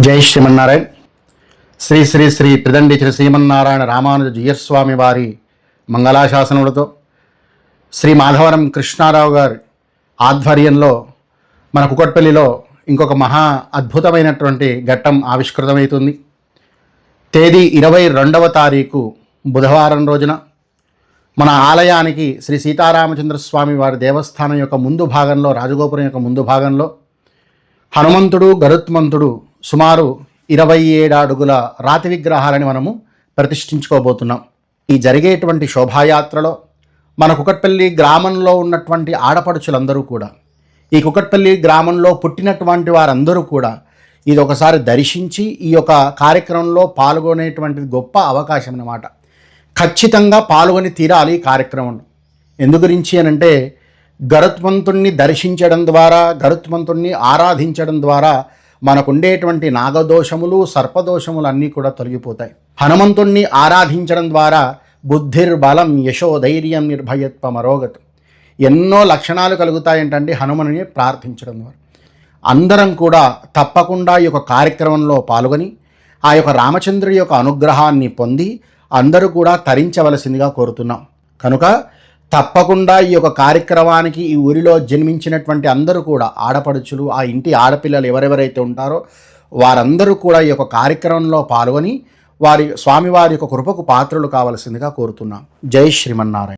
జై శ్రీమన్నారాయణ. శ్రీ శ్రీ శ్రీ త్రిదండి శ్రీ శ్రీమన్నారాయణ రామానుజ జీయస్వామి వారి మంగళాశాసనములతో శ్రీ మాధవరం కృష్ణారావు గారి ఆధ్వర్యంలో మన కుకట్పల్లిలో ఇంకొక మహా అద్భుతమైనటువంటి ఘట్టం ఆవిష్కృతమవుతుంది. తేదీ 22వ తారీఖు బుధవారం రోజున మన ఆలయానికి శ్రీ సీతారామచంద్రస్వామి వారి దేవస్థానం యొక్క ముందు భాగంలో, రాజగోపురం యొక్క ముందు భాగంలో హనుమంతుడు, గరుత్మంతుడు సుమారు 27 అడుగుల రాతి విగ్రహాలని మనము ప్రతిష్ఠించుకోబోతున్నాం. ఈ జరిగేటువంటి శోభాయాత్రలో మన కుకట్పల్లి గ్రామంలో ఉన్నటువంటి ఆడపడుచులందరూ కూడా, ఈ కుకట్పల్లి గ్రామంలో పుట్టినటువంటి వారందరూ కూడా ఇది ఒకసారి దర్శించి ఈ యొక్క కార్యక్రమంలో పాల్గొనేటువంటి గొప్ప అవకాశం అన్నమాట. ఖచ్చితంగా పాల్గొని తీరాలి ఈ కార్యక్రమంలో. ఎందు గురించి అనంటే, గరుత్మంతుణ్ణి దర్శించడం ద్వారా, గరుత్మంతుణ్ణి ఆరాధించడం ద్వారా మనకుండేటువంటి నాగదోషములు, సర్పదోషములు అన్నీ కూడా తొలగిపోతాయి. హనుమంతుణ్ణి ఆరాధించడం ద్వారా బుద్ధిర్బలం యశో ధైర్యం నిర్భయత్వం అరోగతం ఎన్నో లక్షణాలు కలుగుతాయంటండి హనుమని ప్రార్థించడం ద్వారా. అందరం కూడా తప్పకుండా ఈ యొక్క కార్యక్రమంలో పాల్గొని ఆ యొక్క రామచంద్రుడి యొక్క అనుగ్రహాన్ని పొంది అందరూ కూడా తరించవలసిందిగా కోరుతున్నాం. కనుక తప్పకుండా ఈ యొక్క కార్యక్రమానికి ఈ ఊరిలో జన్మించినటువంటి అందరూ కూడా, ఆడపడుచులు, ఆ ఇంటి ఆడపిల్లలు ఎవరెవరైతే ఉంటారో వారందరూ కూడా ఈ యొక్క కార్యక్రమంలో పాల్గొని స్వామివారి యొక్క కృపకు పాత్రలు కావలసిందిగా కోరుతున్నాం. జై శ్రీమన్నారాయణ.